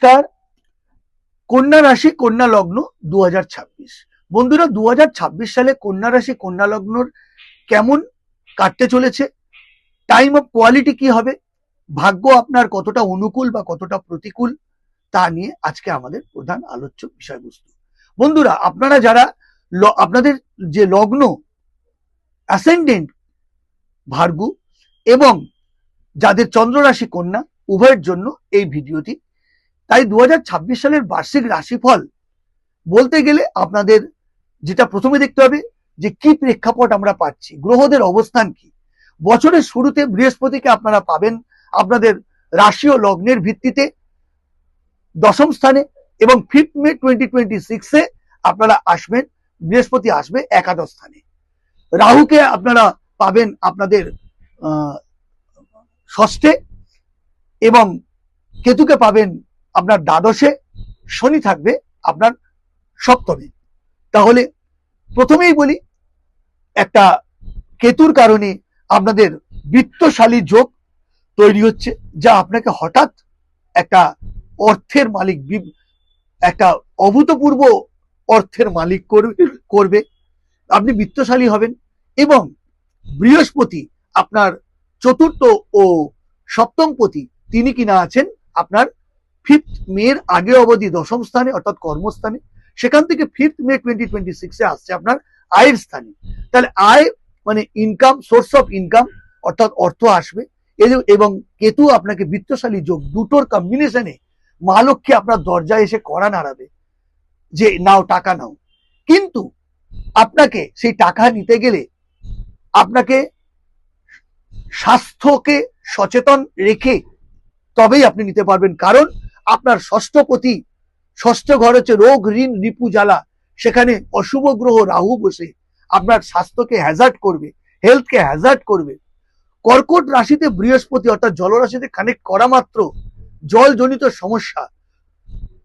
নমস্কার। কন্যা রাশি কন্যা লগ্ন 2026। বন্ধুরা, 2026 সালে কন্যা রাশি কন্যা লগ্নর কেমন কাটতে চলেছে, টাইম অফ কোয়ালিটি কি হবে, ভাগ্য আপনার কতটা অনুকূল বা কতটা প্রতিকূল, তা নিয়ে আজকে আমাদের প্রধান আলোচ্য বিষয়বস্তু। বন্ধুরা, আপনারা যারা আপনাদের যে লগ্ন অ্যাসেন্ডেন্ট ভার্গু এবং যাদের চন্দ্র রাশি কন্যা, উভয়ের জন্য এই ভিডিওটি। তাই 2026 সালের বার্ষিক রাশিফল বলতে গেলে আপনাদের যেটা প্রথমে দেখতে হবে যে কি প্রেক্ষাপট আমরা পাচ্ছি, গ্রহদের অবস্থান কি। বছরের শুরুতে বৃহস্পতিকে আপনারা পাবেন আপনাদের রাশি ও লগ্নের ভিত্তিতে দশম স্থানে, এবং 5 মে 2026 আপনারা আসবেন, বৃহস্পতি আসবে একাদশ স্থানে। রাহুকে আপনারা পাবেন আপনাদের ষষ্ঠে এবং কেতুকে পাবেন আপনার দ্বাদশে, শনি থাকবে আপনার সপ্তমে। তাহলে প্রথমেই বলি, একটা কেতুর কারণে আপনাদের বিত্তশালী যোগ তৈরি হচ্ছে, যা আপনাকে হঠাৎ একটা অর্থের মালিক, একটা অভূতপূর্ব অর্থের মালিক করবে, আপনি বিত্তশালী হবেন। এবং বৃহস্পতি আপনার চতুর্থ ও সপ্তম পতি, তিনি কিনা আছেন আপনার 5 মের আগে অবধি দশম স্থানে অর্থাৎ কর্মস্থানে, সেখান থেকে 5 মে 2026 আসছে আপনার আয়ের স্থানে। তাহলে আয় মানে ইনকাম, সোর্স অফ ইনকাম অর্থাৎ অর্থ আসবে। এবং কেতু আপনাকে বিত্তশালী যোগ, দুটোর কম্বিনেশনে মা লক্ষ্মী আপনার দরজায় এসে কড়া নাড়াবে যে নাও টাকা নাও। কিন্তু আপনাকে সেই টাকা নিতে গেলে আপনাকে স্বাস্থ্যকে সচেতন রেখে তবেই আপনি নিতে পারবেন, কারণ আপনার ষষ্ঠপতি, ষষ্ঠ ঘর হচ্ছে রোগ, ঋণ, রিপু, জ্বালা, সেখানে অশুভ গ্রহ রাহু বসে আপনার স্বাস্থ্যকে হ্যাজার্ড করবে, হেলথকে হ্যাজার্ড করবে। কর্কট রাশিতে বৃহস্পতি অর্থাৎ জলরাশিতে কানেক্ট করা মাত্র জলজনিত সমস্যা,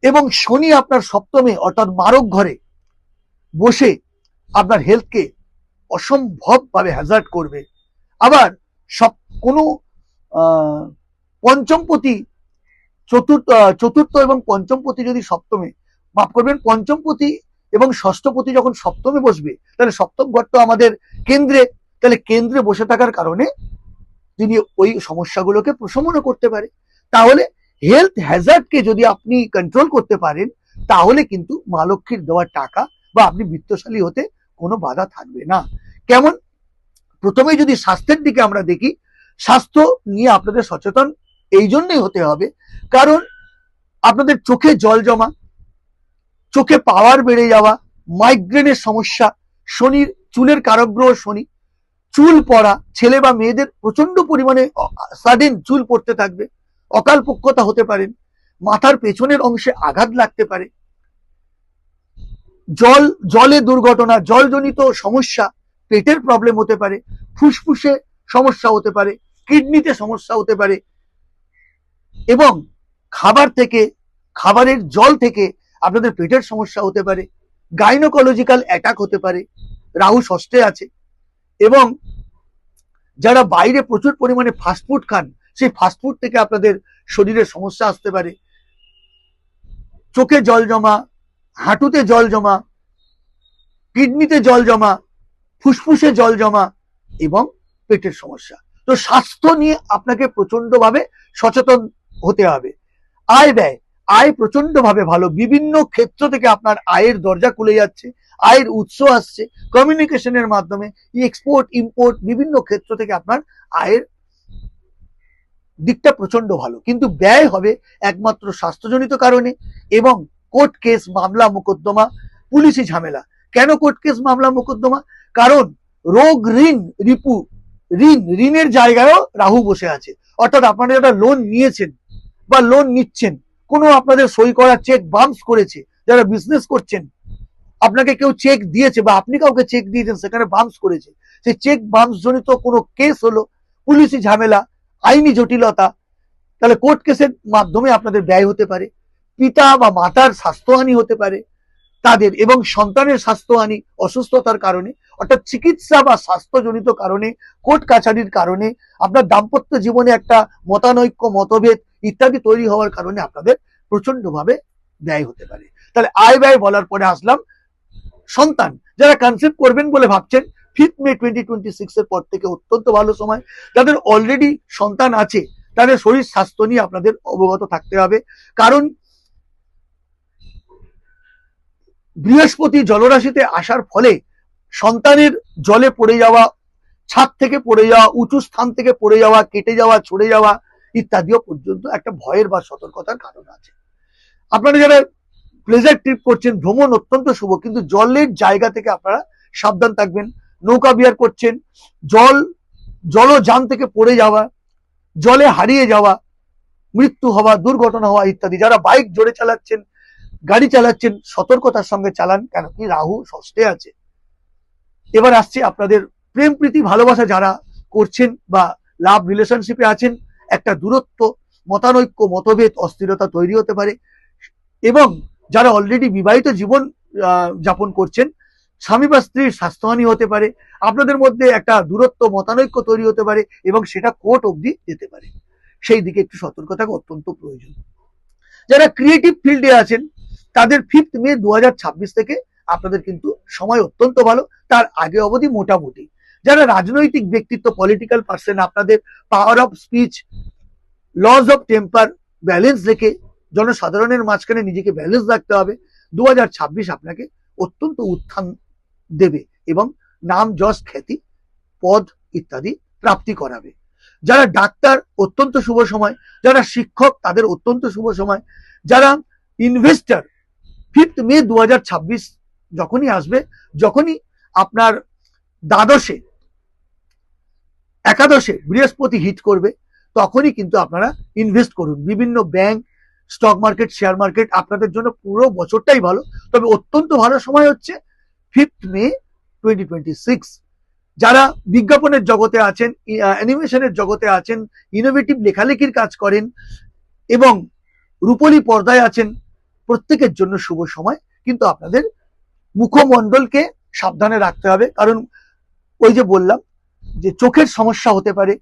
এবং শনি আপনার সপ্তমে অর্থাৎ মারক ঘরে বসে আপনার হেলথকে অসম্ভবভাবে হ্যাজার্ড করবে। আবার কোনো পঞ্চমপতি, চতুর্থ এবং পঞ্চমপতি যদি সপ্তমে, মাফ করবেন, পঞ্চমপতি এবং ষষ্ঠপতি যখন সপ্তমে বসবে, তাহলে সপ্তম ঘর তো আমাদের কেন্দ্রে, তাহলে কেন্দ্রে বসে থাকার কারণে তিনি ওই সমস্যাগুলোকে প্রশমন করতে পারে। তাহলে হেলথ হ্যাজার্ডকে যদি আপনি কন্ট্রোল করতে পারেন, তাহলে কিন্তু মা লক্ষ্মীর দেওয়ার টাকা বা আপনি বিত্তশালী হতে কোনো বাধা থাকবে না। কেমন? প্রথমেই যদি স্বাস্থ্যের দিকে আমরা দেখি, স্বাস্থ্য নিয়ে আপনাদের সচেতন এই জন্যই হতে হবে, কারণ আপনাদের চোখে জল জমা, চোখে পাওয়ার বেড়ে যাওয়া, মাইগ্রেনের সমস্যা, শনির চুলের কারকগ্রহ শনি, চুল পড়া, ছেলে বা মেয়েদের প্রচন্ড পরিমাণে সাডেন চুল পড়তে থাকবে, অকাল পক্কতা হতে পারেন, মাথার পেছনের অংশে আঘাত লাগতে পারে, জলে দুর্ঘটনা, জলজনিত সমস্যা, পেটের প্রবলেম হতে পারে, ফুসফুসে সমস্যা হতে পারে, কিডনিতে সমস্যা হতে পারে, এবং খাবারের জল থেকে আপনাদের পেটের সমস্যা হতে পারে, গাইনোকোলজিক্যাল অ্যাটাক হতে পারে, রাহু ষষ্ঠে আছে। এবং যারা বাইরে প্রচুর পরিমাণে ফাস্টফুড খান, সেই ফাস্টফুড থেকে আপনাদের শরীরের সমস্যা আসতে পারে, চোখে জল জমা, হাঁটুতে জল জমা, কিডনিতে জল জমা, ফুসফুসে জল জমা এবং পেটের সমস্যা। তো স্বাস্থ্য নিয়ে আপনাকে প্রচন্ডভাবে সচেতন হতে হবে। আয় প্রচন্ডভাবে ভালো, বিভিন্ন ক্ষেত্র থেকে আপনার আয়ের দরজা খুলে যাচ্ছে, আয়ের উৎস আসছে কমিউনিকেশনের মাধ্যমে, এক্সপোর্ট ইম্পোর্ট, বিভিন্ন ক্ষেত্র থেকে আপনার আয়ের দিকটা প্রচন্ড ভালো। কিন্তু ব্যয় হবে একমাত্র স্বাস্থ্যজনিত কারণে এবং কোর্ট কেস, মামলা মোকদ্দমা, পুলিশি ঝামেলা। কেন কোর্ট কেস, মামলা মোকদ্দমা? কারণ রোগ, ঋণ, রিপু, ঋণের জায়গায়ও রাহু বসে আছে। অর্থাৎ আপনারা যারা লোন নিয়েছেন বা লোন নিচ্ছেন, কোনো আপনাদের সই করা চেক বাম্পস করেছে, যারা বিজনেস করছেন, আপনাকে কেউ চেক দিয়েছে বা আপনি কাউকে চেক দিয়েছেন, সেখানে বাম্পস করেছে, সেই চেক বাম্পস জনিত কোনো কেস হলো, পুলিশি ঝামেলা, আইনি জটিলতা, তাহলে কোর্ট কেসের মাধ্যমে আপনাদের ব্যয় হতে পারে। পিতা বা মাতার স্বাস্থ্যহানি হতে পারে তাদের, এবং সন্তানের স্বাস্থ্যহানি অসুস্থতার কারণে, অর্থাৎ চিকিৎসা বা স্বাস্থ্যজনিত কারণে, কোর্ট কাছারির কারণে, আপনার দাম্পত্য জীবনে একটা মতানৈক্য, মতভেদ ইত্যাদি তৈরি হওয়ার কারণে আপনাদের প্রচন্ড ভাবে ব্যয় হতে পারে। তাহলে আয় ব্যয় বলার পরে আসলাম সন্তান। যারা কনসেপ্ট করবেন বলে ভাবছেন, 5 মে 2026 এর পর থেকে অত্যন্ত ভালো সময়। যাদের অলরেডি সন্তান আছে তাদের শরীর স্বাস্থ্য নিয়ে আপনাদের অবগত থাকতে হবে, কারণ বৃহস্পতি জলরাশিতে আসার ফলে সন্তানের জলে পড়ে যাওয়া, ছাদ থেকে পড়ে যাওয়া, উঁচু স্থান থেকে পড়ে যাওয়া, কেটে যাওয়া, ছড়ে যাওয়া ইত্যাদিও পর্যন্ত একটা ভয়ের বা সতর্কতার কারণ আছে। আপনারা যারা প্লেজার ট্রিপ করছেন, ভ্রমণ অত্যন্ত শুভ, কিন্তু জলের জায়গা থেকে আপনারা সাবধান থাকবেন। নৌকা বিহার করছেন, জলযান থেকে পড়ে যাওয়া, জলে হারিয়ে যাওয়া, মৃত্যু হওয়া, দুর্ঘটনা হওয়া ইত্যাদি। যারা বাইক জোরে চালাচ্ছেন, গাড়ি চালাচ্ছেন, সতর্কতার সঙ্গে চালান, কেন কি রাহু ষষ্ঠে আছে। এবার আসছে আপনাদের প্রেম প্রীতি ভালোবাসা যারা করছেন বা লাভ রিলেশনশিপে আছেন, একটা দূরত্ব, মতানৈক্য, মতভেদ, অস্থিরতা তৈরি হতে পারে। এবং যারা অলরেডি বিবাহিত জীবন যাপন করছেন, স্বামী বা স্ত্রীর স্বাস্থ্যহানি হতে পারে, আপনাদের মধ্যে একটা দূরত্ব, মতানৈক্য তৈরি হতে পারে এবং সেটা কোর্ট অবধি যেতে পারে। সেই দিকে একটু সতর্ক থাকা অত্যন্ত প্রয়োজন। যারা ক্রিয়েটিভ ফিল্ডে আছেন তাদের 5 মে 2026 থেকে আপনাদের কিন্তু সময় অত্যন্ত ভালো, তার আগে অবধি মোটামুটি। যারা রাজনৈতিক ব্যক্তিত্ব, পলিটিক্যাল পার্সন, আপনাদের power of speech, lodge of temper balance রেখে জনসাধারণের মাঝখানে নিজেকে ব্যালেন্স রাখতে হবে। 2026 আপনাকে অত্যন্ত উত্থান দেবে এবং নাম, যশ, খ্যাতি, পদ ইত্যাদি প্রাপ্তি করাবে। যারা ডাক্তার অত্যন্ত শুভ সময়, যারা শিক্ষক তাদের অত্যন্ত শুভ সময়, যারা ইনভেস্টার 5 মে 2026 যখনই আসবে, যখনই আপনার দ্বাদশে একাদশে বৃহস্পতি হিট করবে, তখনই কিন্তু আপনারা ইনভেস্ট করুন। বিভিন্ন bank, stock market, share market আপনাদের জন্য পুরো বছরটাই ভালো, তবে অত্যন্ত ভালো সময় হচ্ছে 5 মে 2026। যারা বিজ্ঞাপনের জগতে আছেন, অ্যানিমেশনের জগতে আছেন, ইনোভেটিভ লেখালেখির কাজ করেন এবং রূপলী পর্দায় আছেন, প্রত্যেকের জন্য শুভ সময়। কিন্তু আপনাদের মুখমণ্ডলকে সাবধানে রাখতে হবে, কারণ ওই যে বললাম যে চোখের সমস্যা হতে পারে,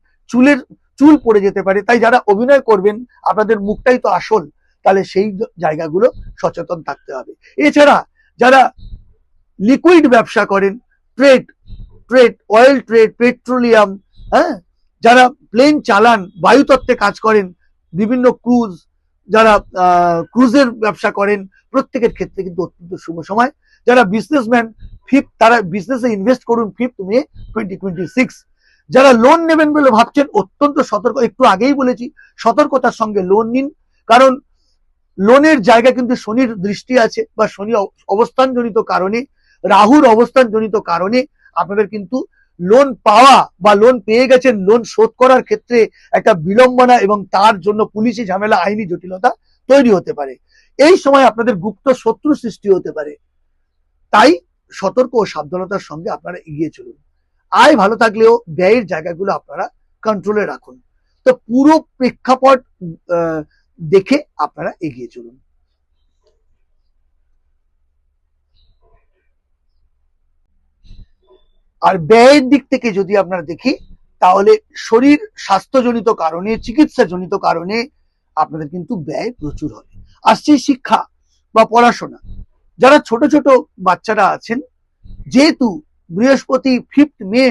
চুল পড়ে যেতে পারে। তাই যারা অভিনয় করবেন, আপনাদের মুখটাই তো আসল, তাহলে সেই জায়গাগুলো সচেতন থাকতে হবে। এছাড়া যারা লিকুইড ব্যবসা করেন, ট্রেড, অয়েল ট্রেড, পেট্রোলিয়াম, হ্যাঁ, যারা প্লেন চালান, বায়ুতত্ত্বে কাজ করেন, বিভিন্ন ক্রুজ, যারা ক্রুজের ব্যবসা করেন, প্রত্যেকের ক্ষেত্রে কিন্তু অত্যন্ত শুভ সময়। যারা বিজনেসম্যান, তারা বিজনেসে ইনভেস্ট করুন 5 মে 2026। যারা লোন নেবেন বলে ভাবছেন, অত্যন্ত সতর্ক, একটু আগেই বলেছি, সতর্কতার সঙ্গে লোন নিন, কারণ লোনের জায়গা কিন্তু শনির দৃষ্টি আছে, বা শনি অবস্থানজনিত কারণে, রাহুর অবস্থানজনিত কারণে আপনাদের কিন্তু লোন পাওয়া বা লোন পেয়ে গেছেন, লোন শোধ করার ক্ষেত্রে একটা বিলম্বনা এবং তার জন্য পুলিশি ঝামেলা, আইনি জটিলতা তৈরি হতে পারে। এই সময় আপনাদের গুপ্ত শত্রু সৃষ্টি হতে পারে। তাই সতর্ক ও সাবধানতার সঙ্গে আপনারা এগিয়ে চলুন। আয় ভালো থাকলেও ব্যয়ের জায়গাগুলো আপনারা কন্ট্রোলে রাখুন। তো পুরো প্রেক্ষাপট দেখে আপনারা এগিয়ে চলুন। আর ব্যয়ের দিক থেকে যদি আপনারা দেখি, তাহলে শরীর স্বাস্থ্যজনিত কারণে, চিকিৎসাজনিত কারণে আপনাদের কিন্তু ব্যয় প্রচুর হবে। আসছে শিক্ষা বা পড়াশোনা। যারা ছোট ছোট বাচ্চারা আছেন, যেহেতু বৃহস্পতি 5 মে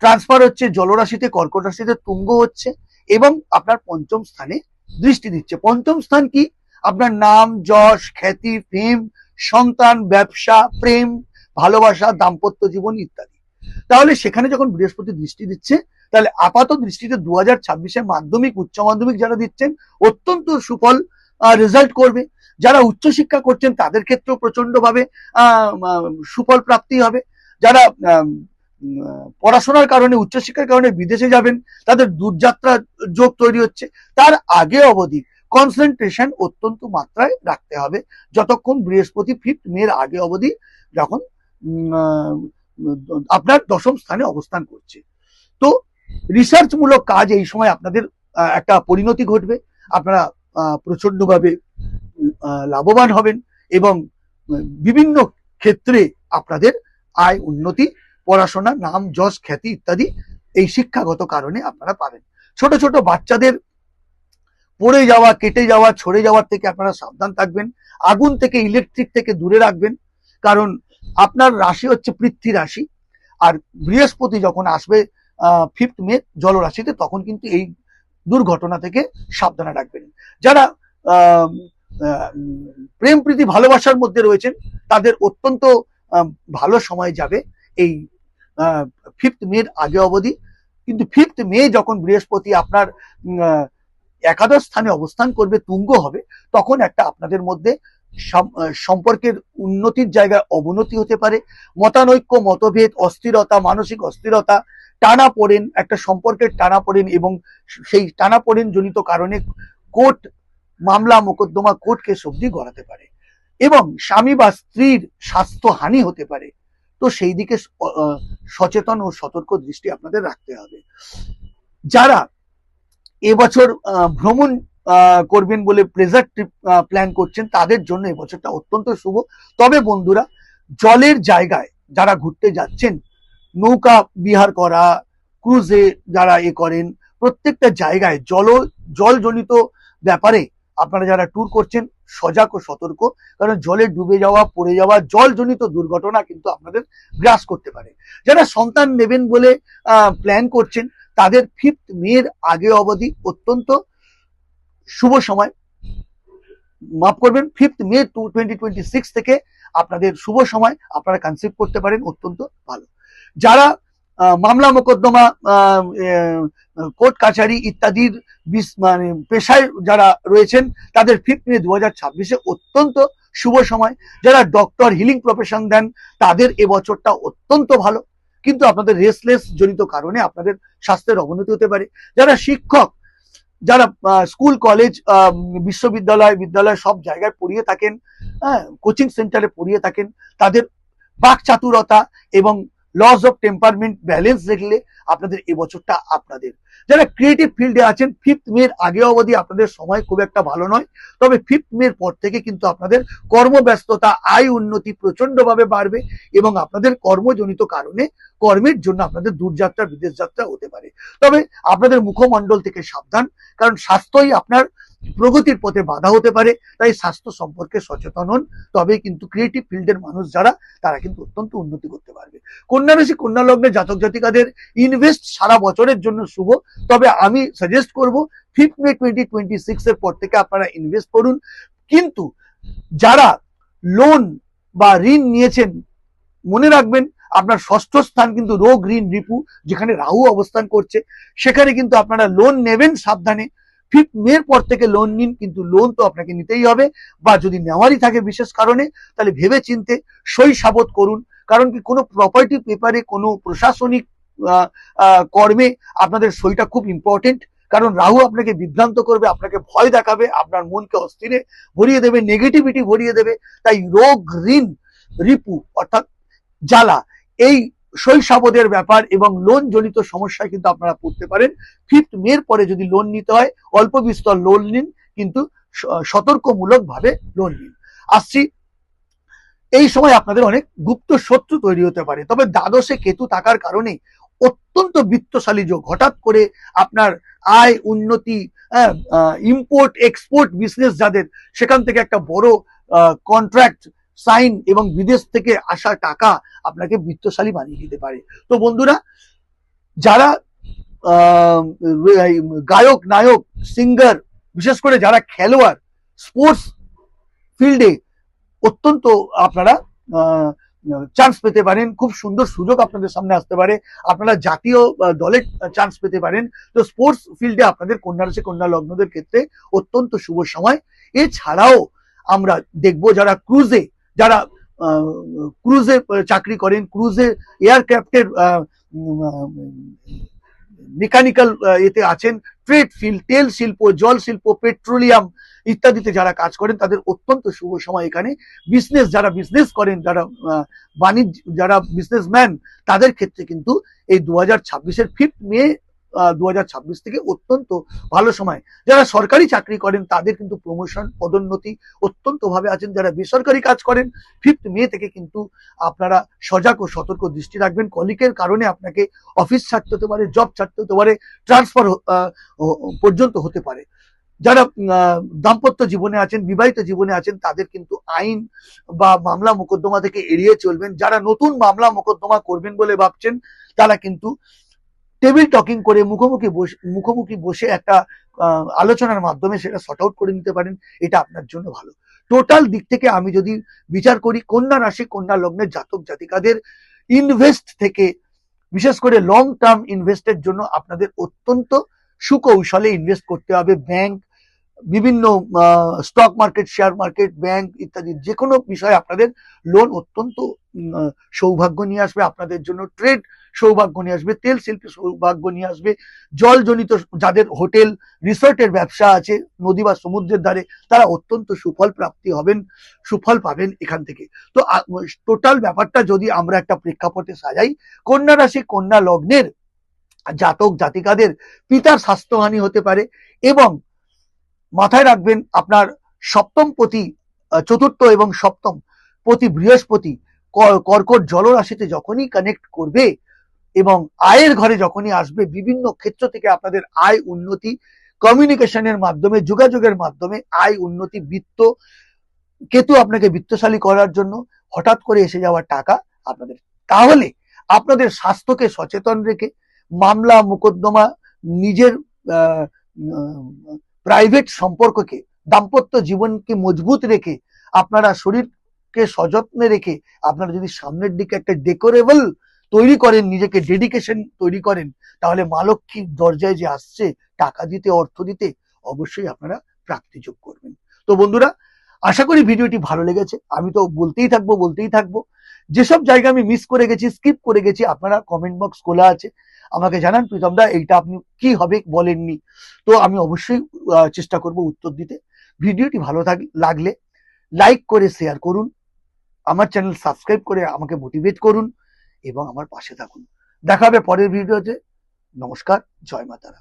ট্রান্সফার হচ্ছে জলরাশিতে, কর্কট রাশিতে তুঙ্গ হচ্ছে এবং আপনার পঞ্চম স্থানে দৃষ্টি দিচ্ছে। পঞ্চম স্থান কি? আপনার নাম, যশ, খ্যাতি, ফেম, সন্তান, ব্যবসা, প্রেম, ভালোবাসা, দাম্পত্য জীবন ইত্যাদি। তাহলে সেখানে যখন বৃহস্পতি দৃষ্টি দিচ্ছে, তাহলে আপাত দৃষ্টিতে 2026-এ মাধ্যমিক, উচ্চ মাধ্যমিক যারা দিচ্ছেন অত্যন্ত সুফল রেজাল্ট করবে। যারা উচ্চশিক্ষা করছেন তাদের ক্ষেত্রেও প্রচন্ডভাবে সুফল প্রাপ্তি হবে। যারা পড়াশোনার কারণে, উচ্চশিক্ষার কারণে বিদেশে যাবেন, তাদের দূরযাত্রা যোগ তৈরি হচ্ছে। তার আগে অবধি কনসেন্ট্রেশন অত্যন্ত মাত্রায় রাখতে হবে, যতক্ষণ বৃহস্পতি 5 মের আগে অবধি যখন আপনার দশম স্থানে অবস্থান করছে। তো রিসার্চ মূলক কাজ এই সময় আপনাদের একটা পরিণতি ঘটবে, আপনারা প্রচন্ডভাবে লাভবান হবেন এবং বিভিন্ন ক্ষেত্রে আপনাদের আয়, উন্নতি, পড়াশোনা, নাম, যশ, খ্যাতি ইত্যাদি এই শিক্ষাগত কারণে আপনারা পাবেন। ছোট ছোট বাচ্চাদের পড়ে যাওয়া, কেটে যাওয়া, ছড়ে যাওয়ার থেকে আপনারা সাবধান থাকবেন। আগুন থেকে, ইলেকট্রিক থেকে দূরে রাখবেন, কারণ আপনার রাশি হচ্ছে পৃথ্বী রাশি। আর বৃহস্পতি যখন আসবে 5th মে জলরাশিতে, তখন কিন্তু এই দুর্ঘটনা থেকে সাবধানে রাখবেন। যারা প্রেম প্রীতি ভালোবাসার মধ্যে রয়েছেন তাদের অত্যন্ত ভালো সময় যাবে এই 5th মের আগে অবধি। কিন্তু 5th মে যখন বৃহস্পতি আপনার একাদশ স্থানে অবস্থান করবে, তুঙ্গ হবে, তখন একটা আপনাদের মধ্যে সম্পর্কের উন্নতির জায়গায় অবনতি হতে পারে। মতানৈক্য, মতভেদ, অস্থিরতা, মানসিক অস্থিরতা, টানা পড়েন, একটা সম্পর্কের টানা পড়েন, এবং সেই টানা পড়েন জনিত কারণে কোর্ট মামলা, মোকদ্দমা, কোর্ট কেস অবধি গড়াতে পারে, এবং স্বামী বা স্ত্রীর স্বাস্থ্য হানি হতে পারে। তো সেই দিকে সচেতন ও সতর্ক দৃষ্টি আপনাদের রাখতে হবে। যারা এবছর ভ্রমণ করবেন বলে প্লেজার ট্রিপ প্ল্যান করছেন, তাদের জন্য এবছরটা অত্যন্ত শুভ। তবে বন্ধুরা, জলের জায়গায় যারা ঘুরতে যাচ্ছেন, নৌকা বিহার করা, ক্রুজে যারা করেন, প্রত্যেকটা জায়গায় জলজনিত ব্যাপারে আপনারা যারা ট্যুর করছেন সজাগ ও সতর্ক, কারণ জলে ডুবে যাওয়া, পড়ে যাওয়া, জলজনিত দুর্ঘটনা কিন্তু আপনাদের গ্রাস করতে পারে। যারা সন্তান নেবেন বলে প্ল্যান করছেন, তাদের 5th মের আগে অবধি অত্যন্ত শুভ সময়। মাফ করবেন, 5th মে 2026 থেকে আপনাদের শুভ সময়, আপনারা কনসিভ করতে পারেন, অত্যন্ত ভালো। যারা মামলা, মোকদ্দমা, কোর্ট কাছারি ইত্যাদির মানে পেশায় যারা রয়েছেন, তাদের 5th মে 2026 অত্যন্ত শুভ সময়। যারা ডক্টর, হিলিং প্রফেশন দেন, তাদের এবছরটা অত্যন্ত ভালো, কিন্তু আপনাদের রেস্টলেস জনিত কারণে আপনাদের স্বাস্থ্যের অবনতি হতে পারে। যারা শিক্ষক, যারা স্কুল, কলেজ, বিদ্যালয় সব জায়গায় পড়িয়ে থাকেন, কোচিং সেন্টারে পড়িয়ে থাকেন, তাদের বাক চাতুরতা এবং লস অফ টেম্পারমেন্ট ব্যালেন্স দেখলে আপনাদের এবছরটা আপনাদের। যারা ক্রিয়েটিভ ফিল্ডে আছেন, 5th মের আগে অবধি আপনাদের সময় খুব একটা ভালো নয়, তবে 5th মের পর থেকে কিন্তু আপনাদের কর্মব্যস্ততা, আয় উন্নতি প্রচন্ডভাবে বাড়বে, এবং আপনাদের কর্মজনিত কারণে, কর্মের জন্য আপনাদের দূরযাত্রা, বিদেশ যাত্রা হতে পারে। তবে আপনাদের মুখমণ্ডল থেকে সাবধান, কারণ স্বাস্থ্যই আপনার প্রগতির পথে বাধা হতে পারে। তাই স্বাস্থ্য সম্পর্কে সচেতন হন, তবেই কিন্তু ক্রিয়েটিভ ফিল্ডের মানুষ যারা, তারা কিন্তু অত্যন্ত উন্নতি করতে পারবে। কন্যা রাশি, কন্যা লগ্নে জাতক জাতিকাদের ইনভেস্ট সারা বছরের জন্য শুভ, তবে আমি সাজেস্ট করব 5th মে 2026 এর পর থেকে আপনারা ইনভেস্ট করুন। কিন্তু যারা লোন বা ঋণ নিয়েছেন, মনে রাখবেন আপনার ষষ্ঠ স্থান কিন্তু রোগ, ঋণ, রিপু, যেখানে রাহু অবস্থান করছে, সেখানে কিন্তু আপনারা লোন নেবেন সাবধানে। 5th মের পর থেকে লোন নিন, কিন্তু লোন তো আপনাকে নিতেই হবে, বা যদি নেওয়ারই থাকে বিশেষ কারণে, তাহলে ভেবে চিনতে সই সাবত করুন। কারণ কি, কোনো প্রপার্টি পেপারে, কোনো প্রশাসনিক কর্মে আপনাদের সইটা খুব ইম্পর্টেন্ট, কারণ রাহু আপনাকে বিভ্রান্ত করবে, আপনাকে ভয় দেখাবে, আপনার মনকে অস্থিরে ভরিয়ে দেবে, নেগেটিভিটি ভরিয়ে দেবে। তাই রোগ, ঋণ, রিপু অর্থাৎ জ্বালা, এই শৈশবদের ব্যাপার এবং লোন জনিত সমস্যায় কিন্তু আপনারা পড়তে পারেন। 5th মের পরে যদি লোন নিতে হয়, অল্প বিস্তর লোন নিন, কিন্তু সতর্কমূলক ভাবে লোন নিন। আসছি, এই সময় আপনাদের অনেক গুপ্ত শত্রু তৈরি হতে পারে, তবে দ্বাদশে কেতু থাকার কারণে অত্যন্ত বিত্তশালী যোগ, হঠাৎ করে আপনার আয় উন্নতি, ইম্পোর্ট এক্সপোর্ট বিজনেস যাদের, সেখান থেকে একটা বড় কন্ট্রাক্ট সাইন, এবং বিদেশ থেকে আসা টাকা আপনাকে বিত্তশালী বানিয়ে দিতে পারে। তো বন্ধুরা, যারা গায়ক, নায়ক, সিঙ্গার, বিশেষ করে যারা খেলোয়াড়, স্পোর্টস ফিল্ডে অত্যন্ত আপনারা চান্স পেতে পারেন, খুব সুন্দর সুযোগ আপনাদের সামনে আসতে পারে, আপনারা জাতীয় দলের চান্স পেতে পারেন। তো স্পোর্টস ফিল্ডে আপনাদের কন্যা রাশি, কন্যা লগ্নদের ক্ষেত্রে অত্যন্ত শুভ সময়। এছাড়াও আমরা দেখবো যারা ক্রুজে চাকরি করেন, ক্রুজে এয়ারক্রাফটের মেকানিক্যাল এতে আছেন, ট্রেড ফিল্ড, তেল শিল্প, জল শিল্প, পেট্রোলিয়াম ইত্যাদিতে যারা কাজ করেন, তাদের অত্যন্ত শুভ সময় এখানে। বিজনেস, যারা বিজনেস করেন, যারা বাণিজ্য, যারা বিজনেসম্যান, তাদের ক্ষেত্রে কিন্তু এই 2026 5th মে 2026 থেকে অত্যন্ত ভালো সময়। যারা সরকারি চাকরি করেন, তাদের কিন্তু প্রমোশন, পদোন্নতি অত্যন্ত ভাবে আছেন। যারা বেসরকারি কাজ করেন, 5th মে থেকে কিন্তু আপনারা সজাগ ও সতর্ক দৃষ্টি রাখবেন। কলিকের কারণে আপনাকে অফিস ছাড়তে হতে পারে, জব ছাড়তে হতে পারে, ট্রান্সফার পর্যন্ত হতে পারে। যারা দাম্পত্য জীবনে আছেন, বিবাহিত জীবনে আছেন, তাদের কিন্তু আইন বা মামলা মোকদ্দমা থেকে এড়িয়ে চলবেন। যারা নতুন মামলা মোকদ্দমা করবেন বলে ভাবছেন, তারা কিন্তু টেবিল টকিং করে মুখোমুখি বসে একটা আলোচনার মাধ্যমে সেটা সর্ট আউট করে নিতে পারেন। এটা আপনার জন্য ভালো। টোটাল দিক থেকে আমি যদি বিচার করি, কন্যা রাশি কন্যা লগ্নের জাতক জাতিকাদের ইনভেস্ট থেকে, বিশেষ করে লং টার্ম ইনভেস্টের জন্য আপনাদের অত্যন্ত সুকৌশলে ইনভেস্ট করতে হবে। ব্যাংক, বিভিন্ন stock market, share market, bank ইত্যাদি যে কোনো বিষয়ে আপনাদের লোন অত্যন্ত সৌভাগ্য নিয়ে আসবে আপনাদের জন্য। ট্রেড সৌভাগ্য নিয়ে আসবে, তেল শিল্পে সৌভাগ্য নিয়ে আসবে, জলজনিত যাদের হোটেল রিসোর্টের ব্যবসা আছে নদী বা সমুদ্রের ধারে, তারা অত্যন্ত সুফল প্রাপ্তি হবেন, সুফল পাবেন এখান থেকে। তো টোটাল ব্যাপারটা যদি আমরা একটা প্রেক্ষাপটে সাজাই, কন্যা রাশি কন্যা লগ্নের জাতক জাতিকাদের পিতার স্বাস্থ্যহানি হতে পারে, এবং মাথায় রাখবেন আপনার সপ্তম পতি, চতুর্থ এবং সপ্তম পতি বৃহস্পতি কর্কট জলরাশিতে যখনই কানেক্ট করবে এবং আয়ের ঘরে যখনই আসবে, বিভিন্ন ক্ষেত্র থেকে আপনাদের আয় উন্নতি, কমিউনিকেশনের মাধ্যমে, যোগাযোগের মাধ্যমে আয় উন্নতি, বিত্ত, কেতু আপনাকে বিত্তশালী করার জন্য হঠাৎ করে এসে যাওয়ার টাকা আপনাদের। তাহলে আপনাদের স্বাস্থ্যকে সচেতন রেখে, মামলা মোকদ্দমা, নিজের প্রাইভেট সম্পর্ককে, দাম্পত্য জীবনকে মজবুত রেখে, আপনারা শরীরকে সযত্নে রেখে, আপনারা যদি সামনের দিকে একটা ডেকোরেবল তৈরি করেন, নিজেকে ডেডিকেশন তৈরি করেন, তাহলে মা লক্ষ্মীর দরজায় যে আসছে টাকা দিতে, অর্থ দিতে, অবশ্যই আপনারা প্রাপ্তিযোগ করবেন। তো বন্ধুরা, আশা করি ভিডিওটি ভালো লেগেছে। আমি তো বলতেই থাকবো। যেসব জায়গা আমি মিস করে গেছি, স্কিপ করে গেছি, আপনারা কমেন্ট বক্স খোলা আছে, আমাকে জানান, প্রীতম দা এইটা আপনি কি হবে বলেননি। তো আমি অবশ্যই চেষ্টা করব উত্তর দিতে। ভিডিওটি ভালো লাগলে লাইক করে শেয়ার করুন, আমার চ্যানেল সাবস্ক্রাইব করে আমাকে মোটিভেট করুন এবং আমার পাশে থাকুন। দেখা হবে পরের ভিডিওতে। নমস্কার, জয় মা তারা।